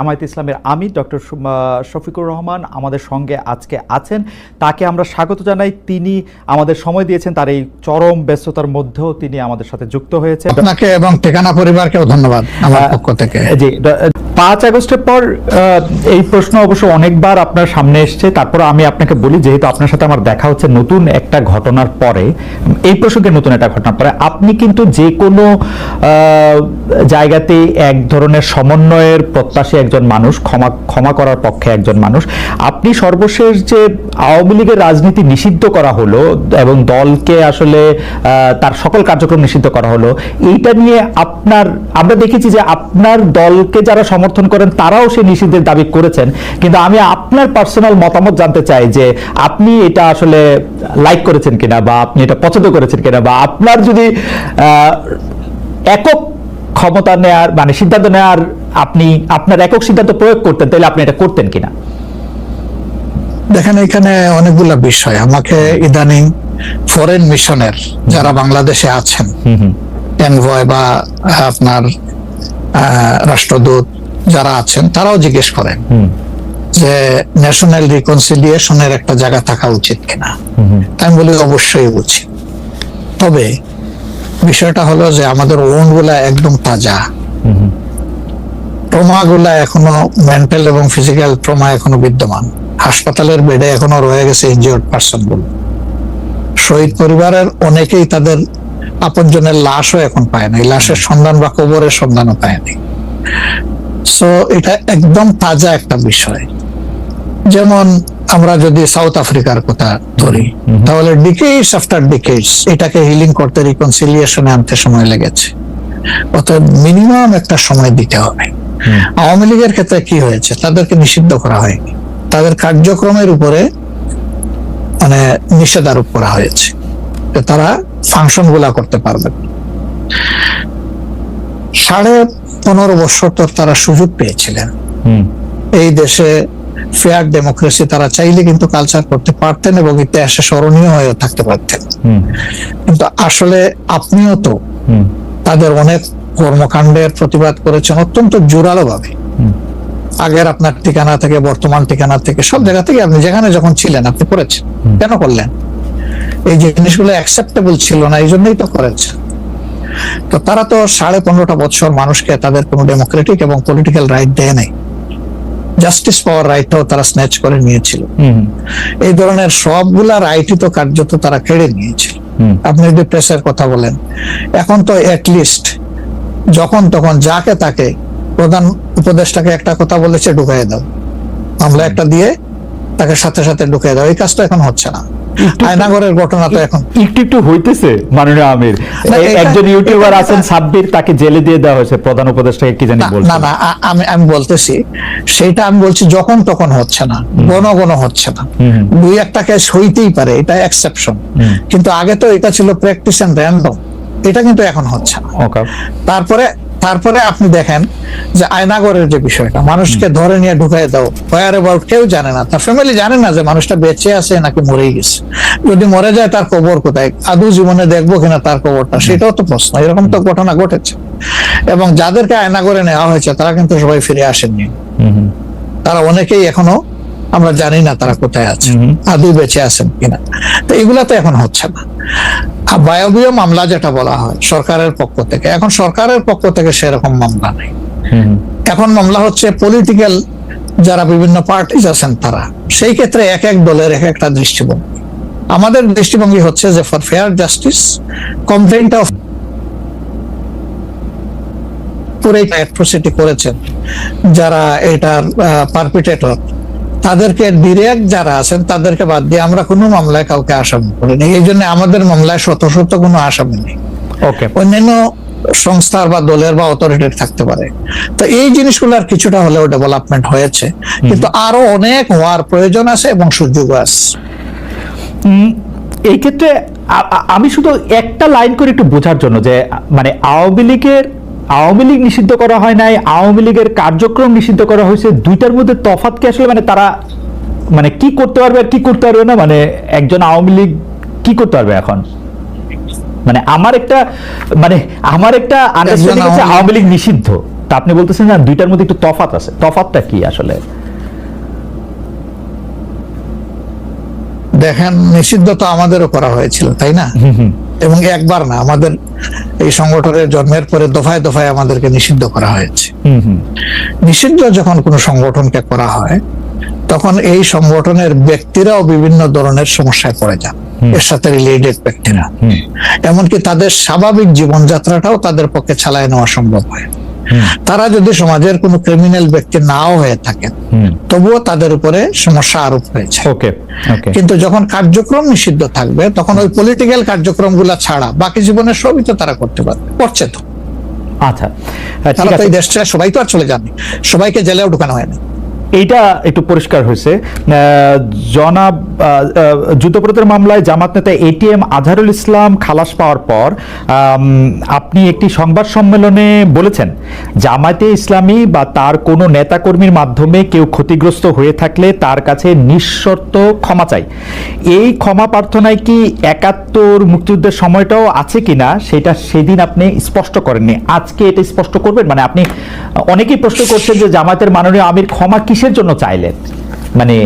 জামায়াতে ইসলামের আমির ডক্টর শফিকুর রহমান আমাদের সঙ্গে আজকে আছেন। তাকে আমরা স্বাগত জানাই। তিনি আমাদের সময় দিয়েছেন, তার এই চরম ব্যস্ততার মধ্যেও তিনি আমাদের সাথে যুক্ত হয়েছেন। আপনাকে এবং ঠিকানা পরিবারকেও ধন্যবাদ আমার পক্ষ থেকে। জি, 5 আগস্টের পর এই প্রশ্ন অবশ্য অনেকবার আপনার সামনে এসছে। তারপর আমি আপনাকে বলি, যেহেতু আপনার সাথে আমার দেখা হচ্ছে নতুন একটা ঘটনার পরে, এই প্রসঙ্গে নতুন একটা ঘটনার পরে, আপনি কিন্তু যে কোনো জায়গাতেই এক ধরনের সমন্বয়ের প্রত্যাশী একজন মানুষ, ক্ষমা করার পক্ষে একজন মানুষ। আপনি সর্বশেষ যে আওয়ামী লীগের রাজনীতি নিষিদ্ধ করা হলো এবং দলকে আসলে তার সকল কার্যক্রম নিষিদ্ধ করা হলো, এইটা নিয়ে আমরা দেখেছি যে আপনার দলকে যারা সমর্থন করেন তারাও সেই নিষিদ্ধের দাবি করেছেন। কিন্তু আমি আপনার পার্সোনাল মতামত জানতে চাই যে আপনি এটা আসলে লাইক করেছেন কিনা, বা আপনি এটা পছন্দ করেছেন কিনা, বা আপনার যদি একক ক্ষমতা নেয়ার মানে সিদ্ধান্ত নেয়ার আপনি আপনার একক সিদ্ধান্ত প্রয়োগ করতেন, তাহলে আপনি এটা করতেন কিনা? দেখেন, এখানে অনেকগুলো বিষয়। আমাকে ইদানিং ফরেন মিশনের যারা বাংলাদেশে আছেন, এনভয় বা আপনার রাষ্ট্রদূত যারা আছেন, তারাও জিজ্ঞেস করেন যে ন্যাশনাল রিকনসিলিয়েশনের একটা জায়গা থাকা উচিত কিনা। আমি বলি অবশ্যই উচিত। তবে বিষয়টা হলো যে আমাদের ওন গুলা একদম তাজা, ট্রমা গুলা এখনো মেন্টাল এবং ফিজিক্যাল ট্রমা এখনো বিদ্যমান। হাসপাতালের বেডে এখনো রয়ে গেছে ইনজিওর্ড পার্সন গুলো। শহীদ পরিবারের অনেকেই তাদের আপনজনের লাশও এখন পায় না, লাশের সন্ধান বা কবরের সন্ধানও পায়নি। সো এটা একদম তাজা একটা বিষয়। যেমন আমরা যদি সাউথ আফ্রিকার কথা ধরি, তাহলে ডিকেডস আফটার ডিকেডস এটাকে হিলিং করতে, রিকনসিলিয়েশনে আনতে সময় লেগেছে। অর্থাৎ মিনিমাম একটা সময় দিতে হবে। আওয়ামী লীগের ক্ষেত্রে কি হয়েছে, তাদেরকে নিষিদ্ধ করা হয়নি, তাদের কার্যক্রমের উপরে মানে নিষেধারোপ করা হয়েছে, তারা ফাংশন গুলা করতে পারবে। 15.5 বছর তো তারা সুযোগ পেয়েছিলেন। এই দেশে ফেয়ার ডেমোক্রেসি তারা চাইলে কিন্তু কালচার করতে পারতেন এবং ইতিহাসে স্মরণীয় হয়ে থাকতে পারতেন। কিন্তু আসলে আপনিও তো তাদের অনেক কর্মকাণ্ডের প্রতিবাদ করেছেন অত্যন্ত জোরালো ভাবে। আগের আপনার ঠিকানা থেকে, বর্তমান ঠিকানা থেকে, সব জায়গা থেকে আপনি যেখানে যখন ছিলেন আপনি করেছেন। কেন করলেন? এই জিনিসগুলো অ্যাকসেপ্টেবল ছিল না, এই জন্যই তো করেছেন। তো তারা তো 15.5 বছর মানুষকে তাদের কোনো ডেমোক্রেটিক এবং পলিটিক্যাল রাইট দেয় নাই। জাস্টিস পাওয়ার রাইটটাও তারা স্ন্যাচ করে নিয়েছিল। এই ধরনের সবগুলা রাইটই তো কার্যত তারা কেড়ে নিয়েছিল। আপনি যদি প্রেসের কথা বলেন, এখন তো অ্যাটলিস্ট যখন তখন যাকে তাকে প্রধান উপদেষ্টাকে একটা কথা বলেছে ঢুকাই দাও, মামলা একটা দিয়ে তাকে সাথে সাথে ঢুকাই দাও, এই কাজটা এখন হচ্ছে না। আয়নাগরের ঘটনা তো এখন একটু হইতেছে। মাননীয় আমির, একজন ইউটিউবার আছেন সাব্বির, তাকে জেলে দিয়ে দেওয়া হয়েছে প্রধান উপদেষ্টাকে, কি জানি বলছে। না, আমি বলতেছি সেটা, আমি বলছি যখন তখন হচ্ছে না, ঘন হচ্ছে না। 2-1টা কেস হইতেই পারে, এটা এক্সেপশন। কিন্তু আগে তো এটা ছিল প্র্যাকটিস এন্ড র্যান্ডম, এটা কিন্তু এখন হচ্ছে না। তারপরে আপনি দেখেন যে আয়নাগরের যে বিষয়টা, মানুষকে ধরে নিয়ে ঢুকাই দাও, হোয়ার অ্যাবাউট কেউ জানে না, তার ফ্যামিলি জানে না যে মানুষটা বেঁচে আছে নাকি মরেই গেছে। যদি মরে যায় তার কবর কোথায়, আদৌ জীবনে দেখবো কিনা তার কবরটা, সেটাও তো প্রশ্ন। এরকম তো ঘটনা ঘটেছে। এবং যাদেরকে আয়নাগরে নেওয়া হয়েছে তারা কিন্তু সবাই ফিরে আসেননি। তারা অনেকেই এখনো আমরা জানি না তারা কোথায় আছে, আদৌ বেঁচে আছেন কিনা। তো এগুলা তো এখন হচ্ছে না। বায়বীয় মামলা যেটা বলা হয় সরকারের পক্ষ থেকে, এখন সরকারের পক্ষ থেকে সেরকম মামলা নেই। এখন মামলা হচ্ছে পলিটিক্যাল যারা বিভিন্ন পার্টিজ আছেন তারা। সেই ক্ষেত্রে এক এক দলের এক একটা দৃষ্টিভঙ্গি। আমাদের দৃষ্টিভঙ্গি হচ্ছে যে for fair justice, complaint of atrocity করেছেন যারা এটার পারপিটেটর, তাদেরকে ডিরেক্ট যারা আছেন তাদেরকে বাদ দিয়ে আমরা কোনো মামলায় কাউকে আসামি করিনি। এই জন্য আমাদের মামলায় শত কোনো আসামি নেই। অন্যান্য সংস্থার বা দলের বা অথরিটির থাকতে পারে। তো এই জিনিসগুলোর কিছুটা হলেও ডেভেলপমেন্ট হয়েছে, কিন্তু আরো অনেক হওয়ার প্রয়োজন আছে এবং সুযোগ আছে। এই ক্ষেত্রে আমি শুধু একটা লাইন করে একটু বোঝার জন্য, যে মানে আওয়ামী লীগ নিষিদ্ধ করা হয় নাই, আওয়ামী লীগের কার্যক্রম নিষিদ্ধ করা হয়েছে, দুইটার মধ্যে তফাৎ কি আসলে? মানে তারা মানে কি করতে পারবে আর কি করতে পারবে না, মানে একজন আওয়ামী লীগ কি করতে পারবে এখন? মানে আমার একটা আন্ডারস্ট্যান্ডিং আছে আওয়ামী লীগ নিষিদ্ধ, তা আপনি বলতেছেন না দুইটার মধ্যে একটু তফাৎ আছে, তফাৎটা কি আসলে? দেখেন, নিষিদ্ধ তো আমাদেরও করা হয়েছিল, তাই না? এবং একবার না, আমাদের এই সংগঠনের জন্মের পরে দফায় দফায় আমাদেরকে নিষিদ্ধ করা হয়েছে। নিষিদ্ধ যখন কোনো সংগঠনকে করা হয়, তখন এই সংগঠনের ব্যক্তিরাও বিভিন্ন ধরনের সমস্যায় পড়ে যান, এর সাথে রিলেটেড ব্যক্তিরা। এমনকি তাদের স্বাভাবিক জীবনযাত্রাটাও তাদের পক্ষে চালায় নেওয়া সম্ভব হয়। তারা যদি সমাজের কোনো ক্রিমিনাল ব্যক্তি নাও হয়ে থাকেন, তবুও তাদের উপরে সমস্যা আরোপ হয়েছে। কিন্তু যখন কার্যক্রম নিষিদ্ধ থাকবে, তখন ওই পলিটিক্যাল কার্যক্রমগুলো ছাড়া বাকি জীবনের সবই তো তারা করতে পারবে, করছে তো। আচ্ছা, তারা তো এই দেশটা সবাই তো আর চলে যাননি, সবাইকে জেলেও ঢুকানো হয়নি। এইটা একটু পরিষ্কার হয়েছে। জনাব যুদ্ধাপরাধের মামলায় জামাত নেতা এটিএম আজহারুল ইসলাম খালাস পাওয়ার পর আপনি একটি সংবাদ সম্মেলনে বলেছেন, জামায়াতে ইসলামী বা তার কোনো নেতাকর্মীর মাধ্যমে কেউ ক্ষতিগ্রস্ত হয়ে থাকলে তার কাছে নিঃশর্ত ক্ষমা চাই। এই ক্ষমা প্রার্থনায় কি ৭১ মুক্তিযুদ্ধের সময়টাও আছে কিনা সেটা সেদিন আপনি স্পষ্ট করেননি, আজকে এটা স্পষ্ট করবেন? মানে আপনি, অনেকেই প্রশ্ন করছেন যে জামায়াতের মাননীয় আমির ক্ষমা কিসের জন্য চাইলেন? মানে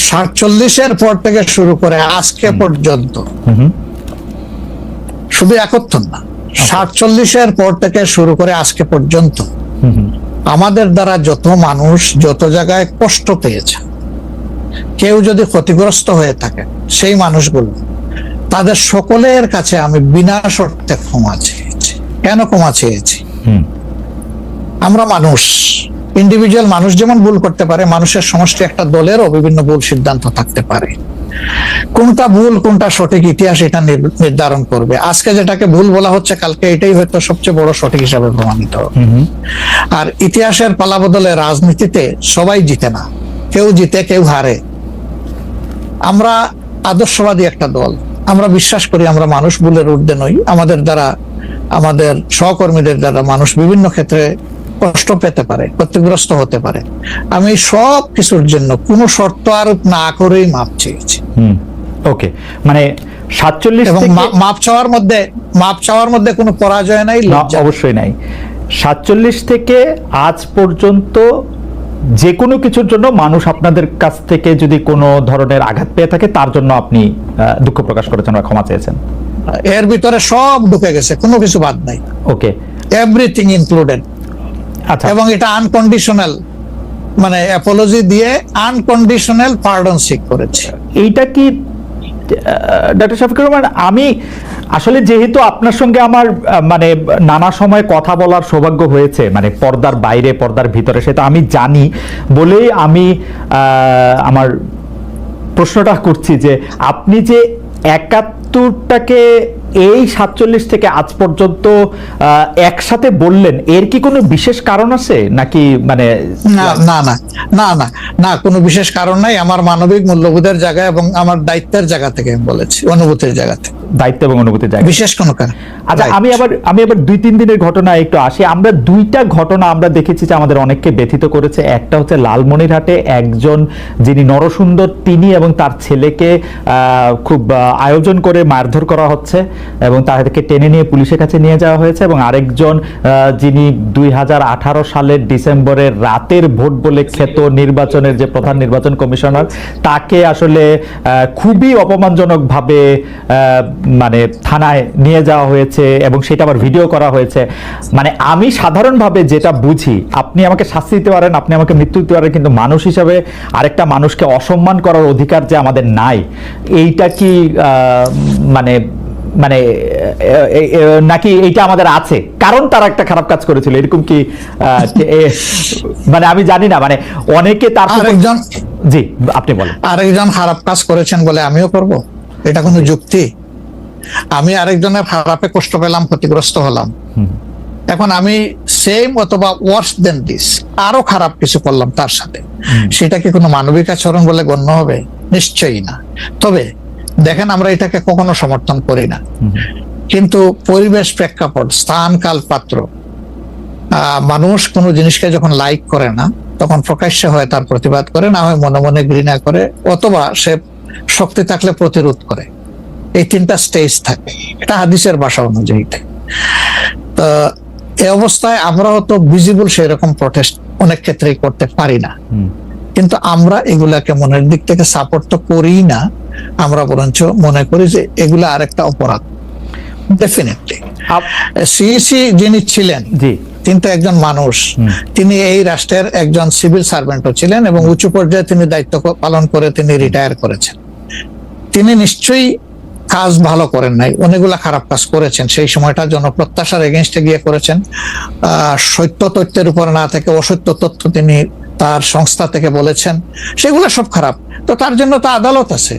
৪৭-এর পর থেকে শুরু করে আজকে পর্যন্ত, শুধু ৭১ না, ৪৭-এর পর থেকে শুরু করে আজকে পর্যন্ত আমাদের দ্বারা যত মানুষ যত জায়গায় কষ্ট পেয়েছে, কেউ যদি ক্ষতিগ্রস্ত হয়ে থাকে, সেই মানুষগুলো, তাদের সকলের কাছে আমি বিনা শর্তে ক্ষমা চেয়েছি। কেন ক্ষমা চেয়েছি? আমরা মানুষ, ইন্ডিভিজুয়াল মানুষ যেমন ভুল করতে পারে, মানুষের সমষ্টি একটা দলেরও বিভিন্ন ভুল সিদ্ধান্ত থাকতে পারে। কোনটা ভুল কোনটা সঠিক ইতিহাস এটা নির্ধারণ করবে। আজকে যেটাকে ভুল বলা হচ্ছে, কালকে এটাই হয়তো সবচেয়ে বড় সঠিক হিসাবে প্রমাণিত হবে। আর ইতিহাসের পালাবদলে রাজনীতিতে সবাই জিতে না, কেউ জিতে কেউ হারে। আমরা আদর্শবাদী একটা দল, আমরা বিশ্বাস করি আমরা মানুষ ভুলের ঊর্ধ্বে নই। আমাদের দ্বারা, আমাদের সহকর্মীদের দ্বারা মানুষ বিভিন্ন ক্ষেত্রে কষ্ট পেতে পারে, ক্ষতিগ্রস্ত হতে পারে। আমি সব কিছুর জন্য কোনো শর্ত আরোপ না করেই মাপ চেয়েছি। ওকে, মানে ৪৭ এবং মাপ চাওয়ার মধ্যে কোনো পরাজয় নাই, অবশ্যই নাই। ৪৭ থেকে আজ পর্যন্ত যে কোনো কিছুর জন্য মানুষ আপনাদের কাছ থেকে যদি কোনো ধরনের আঘাত পেয়ে থাকে, তার জন্য আপনি দুঃখ প্রকাশ করেছেন বা ক্ষমা চেয়েছেন। এর ভিতরে সব ঢুকে গেছে, কোনো কিছু বাদ নাই। ওকে, এভরিথিং ইনক্লুডেড। আচ্ছা, এবং এটা আনকন্ডিশনাল, মানে অ্যাপোলজি দিয়ে আনকন্ডিশনাল পার্ডন সিক করেছে। এইটা কি ডক্টর শফিকুর রহমান, আমি আসলে যেহেতু আপনার সঙ্গে আমার মানে নানা সময় কথা বলার সৌভাগ্য হয়েছে, মানে পর্দার বাইরে পর্দার ভিতরে, সেটা আমি জানি বলেই আমি আমার প্রশ্নটা করছি যে আপনি যে ৭১টাকে এই ৪৭ থেকে আজ পর্যন্ত একসাথে বললেন, এর কি কোনো বিশেষ কারণ আছে নাকি? মানে না, কোনো বিশেষ কারণ নাই। আমার মানবিক মূল্যবোধের জায়গা এবং আমার দায়িত্বের জায়গা থেকে আমি বলেছি, অনুভূতির জায়গা থেকে, দায়িত্ব এবং অনুভূতির জায়গা, বিশেষ কোনো কারণ। আচ্ছা, আমি আবার ২-৩ দিনের ঘটনা একটু আসি। আমরা দুইটা ঘটনা আমরা দেখেছি যে আমাদের অনেককে ব্যথিত করেছে। একটা হচ্ছে লালমনিরহাটে একজন যিনি নরসুন্দর, তিনি এবং তার ছেলেকে খুব আয়োজন করে মারধর করা হচ্ছে এবং তাদেরকে টেনে নিয়ে পুলিশের কাছে নিয়ে যাওয়া হয়েছে। এবং আরেকজন যিনি ২০১৮ সালের ডিসেম্বরের রাতের ভোট বলে খ্যাত নির্বাচনের যে প্রধান নির্বাচন কমিশনার, তাকে আসলে খুবই অপমানজনক ভাবে মানে থানায় নিয়ে যাওয়া হয়েছে এবং সেটা আবার ভিডিও করা হয়েছে। মানে আমি সাধারণভাবে যেটা বুঝি, আপনি আমাকে শাস্তি দিতে পারেন, আপনি আমাকে মৃত্যু দিতে পারেন, কিন্তু মানুষ হিসাবে আরেকটা মানুষকে অসম্মান করার অধিকার যে আমাদের নাই, এইটা কি মানে মানে নাকি এইটা আমাদের আছে কারণ তারা একটা খারাপ কাজ করেছিল, এরকম কি? মানে আমি জানি না, মানে অনেকে তার আরেকজন, জি আপনি বলেন, আরেকজন খারাপ কাজ করেছেন বলে আমিও করব, এটা কোনো যুক্তি? আমি আরেকজনের খারাপে কষ্ট পেলাম, ক্ষতিগ্রস্ত হলাম, এখন আমি সেম অথবা ওয়ার্স দেন দিস আরো খারাপ কিছু করলাম তার সাথে, সেটা কি কোনো মানবিক আচরণ বলে গণ্য হবে? নিশ্চয়ই না। তবে দেখেন, আমরা এটাকে কখনো সমর্থন করি না, কিন্তু পরিবেশ, প্রেক্ষাপট, স্থান, কাল, পাত্র, মানুষ কোনো জিনিসকে যখন লাইক করে না, তখন প্রকাশ্যে হয় তার প্রতিবাদ করে, না হয় মনে মনে ঘৃণা করে, অথবা সে শক্তি থাকলে প্রতিরোধ করে। এই তিনটা স্টেজ থাকে, এটা হাদিসের ভাষা অনুযায়ী। এই অবস্থায় আমরা হয়তো ভিজিবল সেরকম প্রটেস্ট অনেক ক্ষেত্রেই করতে পারি না, কিন্তু আমরা এগুলাকে মনের দিক থেকে সাপোর্ট তো করি না, আমরা বরঞ্চ মনে করি যে এগুলা আরেকটা অপরাধ। ডেফিনেটলি সিইসি যিনি ছিলেন তিনি তো একজন মানুষ, তিনি এই রাষ্ট্রের একজন সিভিল সার্ভেন্টও ছিলেন এবং উঁচু পর্যায়ে তিনি দায়িত্ব পালন করে তিনি রিটায়ার করেছেন। তিনি নিশ্চয়ই কাজ ভালো করেন নাই, অনেকগুলা খারাপ কাজ করেছেন। সেই সময়টা জনপ্রত্যাশার এগেইনস্টে গিয়ে করেছেন, সত্য তথ্যের উপর না থেকে অসত্য তথ্য তিনি তার সংস্থা থেকে বলেছেন, সেগুলো সব খারাপ। তো তার জন্য তো আদালত আছে,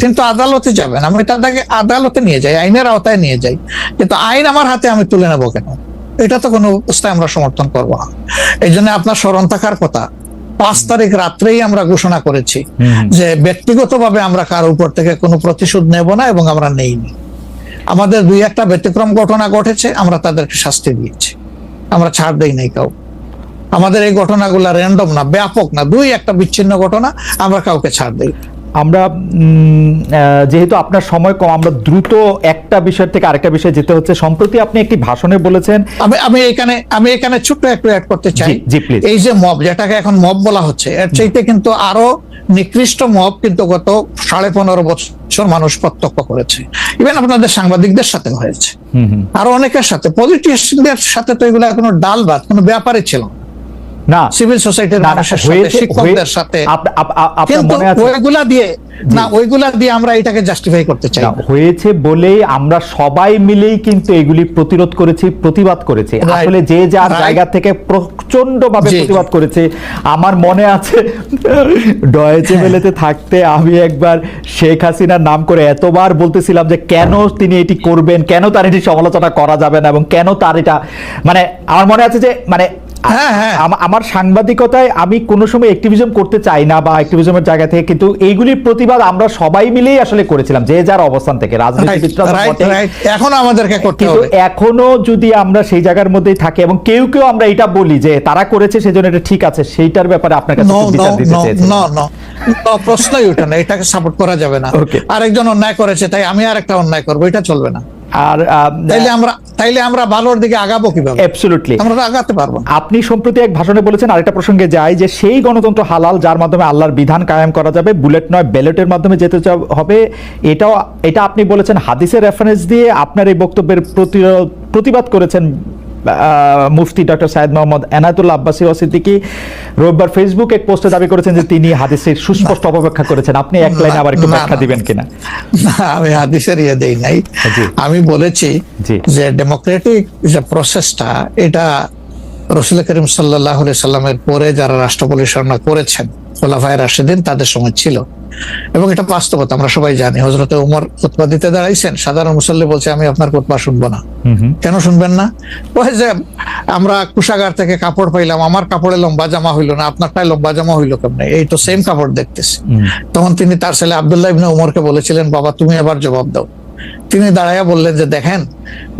কিন্তু আদালতে যাবেন, আমি তাদেরকে আদালতে নিয়ে যাই, আইনের আওতায় নিয়ে যাই, কিন্তু আইন আমার হাতে আমি তুলে নেবো কেন? এটা তো কোনো অবস্থায় আমরা সমর্থন করবো না। এই জন্য আপনার স্মরণ থাকার কথা, 5 তারিখ রাত্রেই আমরা ঘোষণা করেছি যে ব্যক্তিগতভাবে আমরা কারো উপর থেকে কোনো প্রতিশোধ নেব না এবং আমরা নেইনি। আমাদের 2-1টা ব্যতিক্রম ঘটনা ঘটেছে, আমরা তাদেরকে শাস্তি দিয়েছি, আমরা ছাড় দেই নাই কাউ। আমাদের এই ঘটনাগুলো র্যান্ডম না, ব্যাপক না, 2-1টা বিচ্ছিন্ন ঘটনা, আমরা কাউকে ছাড় দেই। আমরা যেহেতু আপনার সময় কম, আমরা দ্রুত একটা বিষয় থেকে আরেকটা বিষয়ে যেতে হচ্ছে। সম্প্রতি আপনি একটি ভাষণে বলেছেন, আমি এখানে ছোট্ট একটু অ্যাড করতে চাই। প্লিজ। এই যে মব, যেটাকে এখন মব বলা হচ্ছে, এর চাইতে কিন্তু আরো নিকৃষ্ট মব কিন্তু গত 15.5 বছর মানুষ প্রত্যক্ষ করেছে। ইভেন আপনাদের সাংবাদিকদের সাথে হয়েছে, আরো অনেকের সাথে, পলিটিশিয়ানদের সাথে তো এগুলো কোনো ডাল ভাত, কোনো ব্যাপারই ছিল না, সিভিল সোসাইটির মানুষের সাথে, শিক্ষকদের সাথে। কিন্তু ওইগুলা দিয়ে আমরা এটাকে জাস্টিফাই করতে চাই হয়েছে বলেই আমরা সবাই মিলেই কিন্তু এগুলি প্রতিরোধ করেছি, প্রতিবাদ করেছি। আসলে যে যার জায়গা থেকে প্রচন্ড ভাবে প্রতিবাদ করেছে। আমার মনে আছে ডয়েচে ভেলেতে থাকতে আমি একবার শেখ হাসিনার নাম করে এতবার বলতেছিলাম যে কেন তিনি এটি করবেন, কেন তার এটি সমালোচনা করা যাবে না, এবং কেন তার এটা, মানে আমার মনে আছে যে মানে আমার সাংবাদিকতায় আমি কোনো সময় অ্যাক্টিভিজম করতে চাই না বা অ্যাক্টিভিজমের জায়গা থেকে, কিন্তু এইগুলির প্রতিবাদ আমরা সবাই মিলেই আসলে করেছিলাম, যে যার অবস্থান থেকে। রাজনীতিবিদরা এখনো আমাদেরকে করতে হবে, এখনো যদি আমরা সেই জায়গার মধ্যেই থাকি এবং কেউ কেউ আমরা এটা বলি যে তারা করেছে সেজন্য এটা ঠিক আছে, সেইটার ব্যাপারে আপনার কাছে বিচার দিতে চাইছি। প্রশ্নই ওঠে না, এটাকে সাপোর্ট করা যাবে না। আরেকজন অন্যায় করেছে তাই আমি আরেকটা অন্যায় করবো, এটা চলবে না। আর তাইলে আমরা ভালোর দিকে আগাবো কিভাবে? অ্যাবসলিউটলি আমরা আগাতে পারবো। আপনি সম্প্রতি এক ভাষণে বলেছেন, আরেকটা প্রসঙ্গে যায়, যে সেই গণতন্ত্র হালাল যার মাধ্যমে আল্লাহর বিধান কায়েম করা যাবে, বুলেট নয় ব্যালটের মাধ্যমে যেতে হবে। এটা আপনি বলেছেন হাদিসের রেফারেন্স দিয়ে। আপনার এই বক্তব্যের প্রতিবাদ করেছেন মুফতি ডক্টর সাইয়েদ মোহাম্মদ এনায়েতুল্লাহ আব্বাসী সিদ্দিকী। রোববার ফেসবুক এক পোস্টে দাবি করেছেন যে তিনি হাদিসের সুস্পষ্ট অপব্যাখ্যা করেছেন। আপনি এক লাইনে আবার একটু ব্যাখ্যা দিবেন কিনা? আমি হাদিসের দেই নাই, আমি বলেছি যে ডেমোক্রেটিক যে প্রসেসটা, এটা রাসূল করিম সাল্লাল্লাহু আলাইহি সাল্লামের পরে যারা রাষ্ট্র পরিচালনা করেছেন খোলাফায়ে রাশিদিন, তাদের সময় ছিল, এবং এটা বাস্তবতা আমরা সবাই জানি। হযরতে ওমর খুতবা দিতে দাঁড়াইছেন, সাধারণ মুসল্লি বলছে আমি আপনার খুতবা শুনবো না। কেন শুনবেন না? ওই যে আমরা কুশাগার থেকে কাপড় পাইলাম, আমার কাপড়ে লম্বা জামা হইলো না, আপনারটাই লম্বা জামা হইলো কেমনে? এই তো সেম কাপড় দেখতেছি। তখন তিনি তার ছেলে আব্দুল্লাহ ইবনে ওমরকে বলেছিলেন, বাবা তুমি এবার জবাব দাও। তিনি দাঁড়াইয়া বললেন যে দেখেন,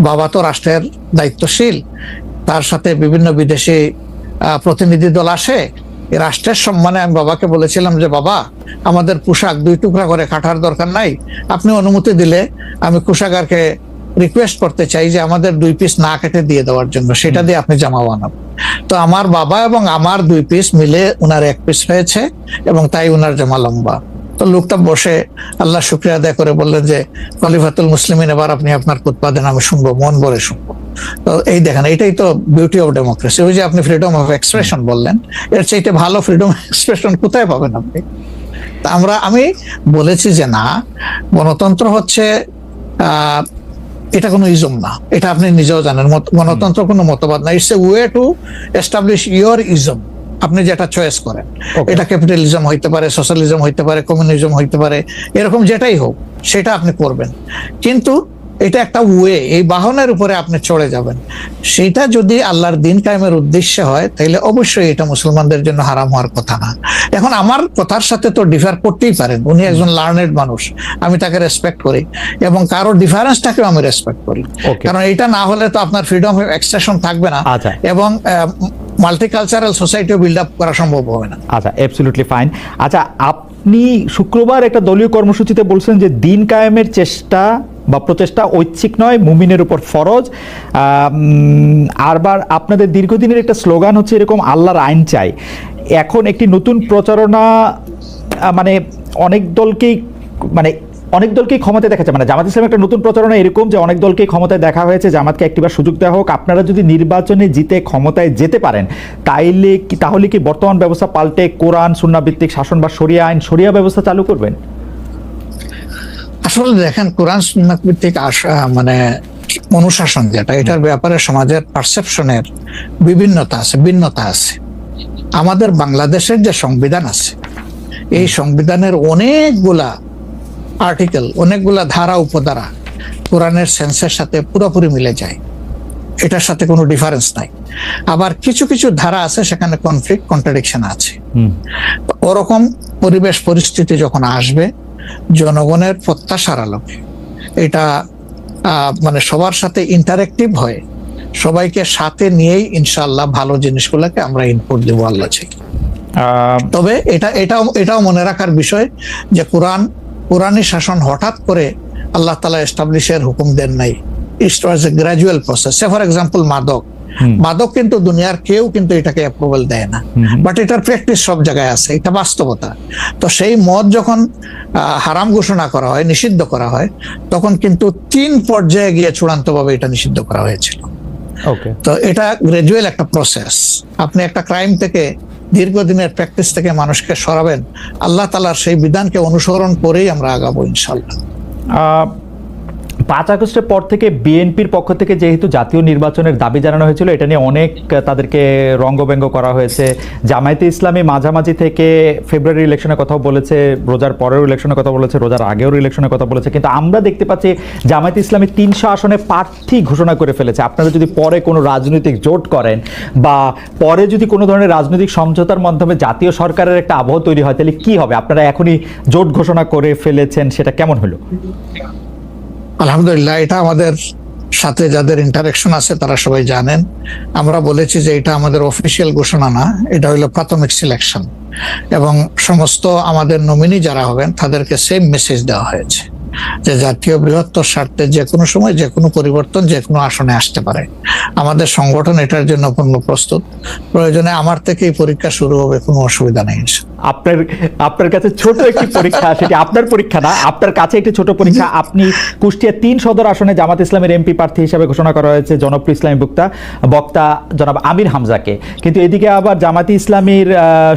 বাবা তো রাষ্ট্রের দায়িত্বশীল, তার সাথে বিভিন্ন বিদেশি প্রতিনিধি দল আসে, রাষ্ট্রের সম্মানে আমি বাবাকে বলেছিলাম যে বাবা আমাদের পোশাক 2 টুকরা করে কাটার দরকার নাই, আপনি অনুমতি দিলে আমি কোষাগারকে রিকোয়েস্ট করতে চাই যে আমাদের 2 পিস না কেটে দিয়ে দেওয়ার জন্য, সেটা দিয়ে আপনি জামা বানাবো। তো আমার বাবা এবং আমার 2 পিস মিলে উনার 1 পিস হয়েছে, এবং তাই উনার জামা লম্বা। তো লোকটা বসে আল্লাহ শুকরিয়া আদায় করে বললেন যে খলিফাতুল মুসলিমিন, এবার আপনি আপনার খুতবা দেন, আমি শুনবো, মন ভরে শুনবো। তো এই দেখেন, এটাই তো বিউটি অফ ডেমোক্রেসি। ওই যে আপনি ফ্রিডম অফ এক্সপ্রেশন বললেন, এর চাইতে ভালো ফ্রিডম এক্সপ্রেশন কোথায় পাবেন আপনি? আমি বলেছি যে না, গণতন্ত্র হচ্ছে এটা কোনো ইজম না, এটা আপনি নিজেও জানেন। গণতন্ত্র কোনো মতবাদ না, it's a way to establish your ism. আপনি যেটা চয়েস করেন, এটা ক্যাপিটালিজম হইতে পারে, সোশ্যালিজম হইতে পারে, কমিউনিজম হইতে পারে, এরকম যেটাই হোক সেটা আপনি করবেন, কিন্তু এটা একটা ওয়ে, এই বাহনের উপরে আপনি চড়ে যাবেন। সেটা যদি আল্লাহর দিন কায়েমের উদ্দেশ্যে হয়, তাহলে অবশ্যই এটা মুসলমানদের জন্য হারাম হওয়ার কথা না। এখন আমার কথার সাথে তো ডিফার করতেই পারেন, উনি একজন লার্নেড মানুষ, আমি তাকে রেসপেক্ট করি, এবং কারোর ডিফারেন্সটাকেও আমি রেসপেক্ট করি, কারণ এটা না হলে তো আপনার ফ্রিডম অফ এক্সপ্রেশন থাকবে না, এবং মাল্টিকালচারাল সোসাইটিও বিল্ড আপ করা সম্ভব হবে না। আচ্ছা, অ্যাবসলিউটলি ফাইন। আচ্ছা, আপনি শুক্রবার একটা দলীয় কর্মসূচিতে বলছেন যে দিন কায়েমের চেষ্টা বা প্রচেষ্টা ঐচ্ছিক নয়, মুমিনের উপর ফরজ। আরবার আপনাদের দীর্ঘদিনের একটা স্লোগান হচ্ছে এরকম, আল্লাহর আইন চাই। এখন একটি নতুন প্রচারণা, মানে অনেক দলকেই ক্ষমতায় দেখা যায়, মানে জামাত ইসলামের একটা নতুন প্রচারণা এরকম যে অনেক দলকেই ক্ষমতায় দেখা হয়েছে, জামাতকে একটিবার সুযোগ দেওয়া হোক, আপনারা যদি নির্বাচনে জিতে ক্ষমতায় যেতে পারেন তাহলে কি বর্তমান ব্যবস্থা পাল্টে কোরআন সুন্নাহ ভিত্তিক শাসন বা শরিয়া আইন, শরিয়া ব্যবস্থা চালু করবেন? আসলে দেখেন, কোরআন সুন্নাহ ভিত্তিক মানে অনুশাসন যেটা, এটার ব্যাপারে সমাজের পারসেপশনের ভিন্নতা আছে। আমাদের বাংলাদেশের যে সংবিধান আছে, এই সংবিধানের অনেকগুলা আর্টিকেল, অনেকগুলা ধারা উপধারা কোরআনের সেন্সের সাথে পুরোপুরি মিলে যায়, এটার সাথে কোনো ডিফারেন্স নাই। আবার কিছু কিছু ধারা আছে সেখানে কনফ্লিক্ট, কন্ট্রাডিকশন আছে। ওরকম পরিবেশ পরিস্থিতি যখন আসবে, জনগণের প্রত্যাশার আলোকে এটা মানে সবার সাথে ইন্টারেক্টিভ হয়ে সবাইকে সাথে নিয়েই ইনশাআল্লাহ ভালো জিনিসগুলোকে আমরা ইনপুট দেবো আল্লাহ চাই। তবে এটাও মনে রাখার বিষয় যে কোরআনী শাসন হঠাৎ করে আল্লাহ তাআলা এস্টাবলিশের হুকুম দেন নাই। It was a gradual process. For example মাদক কিন্তু দুনিয়ার কেউ কিন্তু এটাকে অ্যাপ্রুভাল দেয় না, বাট এটার প্র্যাকটিস সব জায়গায় আছে, এটা বাস্তবতা। তো সেই মদ যখন হারাম ঘোষণা করা হয়, নিষিদ্ধ করা হয়, তখন কিন্তু 3 পর্যায়ে গিয়ে চূড়ান্তভাবে এটা নিষিদ্ধ করা হয়েছিল। তো এটা গ্রাজুয়াল একটা প্রসেস। আপনি একটা ক্রাইম থেকে, দীর্ঘদিনের প্র্যাকটিস থেকে মানুষকে সরাবেন, আল্লাহ তাআলার সেই বিধানকে অনুসরণ করেই আমরা আগাবো ইনশাআল্লাহ। 5 আগস্টের পর থেকে বিএনপির পক্ষ থেকে যেহেতু জাতীয় নির্বাচনের দাবি জানানো হয়েছিল, এটা নিয়ে অনেক তাদেরকে রঙ্গব্যঙ্গ করা হয়েছে। জামায়াতে ইসলামী মাঝামাঝি থেকে ফেব্রুয়ারি ইলেকশনের কথাও বলেছে, রোজার পরেও ইলেকশনের কথা বলেছে, রোজার আগেও ইলেকশনের কথা বলেছে, কিন্তু আমরা দেখতে পাচ্ছি জামায়াতে ইসলামী 300 আসনে প্রার্থী ঘোষণা করে ফেলেছে। আপনারা যদি পরে কোনো রাজনৈতিক জোট করেন বা পরে যদি কোনো ধরনের রাজনৈতিক সমঝোতার মাধ্যমে জাতীয় সরকারের একটা আবহ তৈরি হয়, তাহলে কি হবে? আপনারা এখনই জোট ঘোষণা করে ফেলেছেন, সেটা কেমন হলো? আলহামদুলিল্লাহ, এটা আমাদের সাথে যাদের ইন্টারেকশন আছে তারা সবাই জানেন। আমরা বলেছি যে এটা আমাদের অফিসিয়াল ঘোষণা না, এটা হলো প্রাথমিক সিলেকশন, এবং সমস্ত আমাদের নমিনি যারা হবেন তাদেরকে সেম মেসেজ দেওয়া হয়েছে যে জাতীয় বৃহত্তর স্বার্থে যে কোনো সময় যে কোনো পরিবর্তন যে কোনো আসনে আসতে পারে। আমাদের সংগঠন এটার জন্য পূর্ণ প্রস্তুত। প্রয়োজনে আমার থেকেই পরীক্ষা শুরু হবে, কোনো অসুবিধা নেই। আপনার কাছে ছোট একটি পরীক্ষা, সেটি আপনার পরীক্ষা না, আপনার কাছে একটি ছোট পরীক্ষা। আপনি কুষ্টিয়া 3 সদর আসনে জামাত ইসলামের এমপি প্রার্থী হিসেবে ঘোষণা করা হয়েছে জনপ্রিয় ইসলামী বক্তা জনাব আমির হামজাকে, কিন্তু এদিকে আবার জামাতি ইসলামীর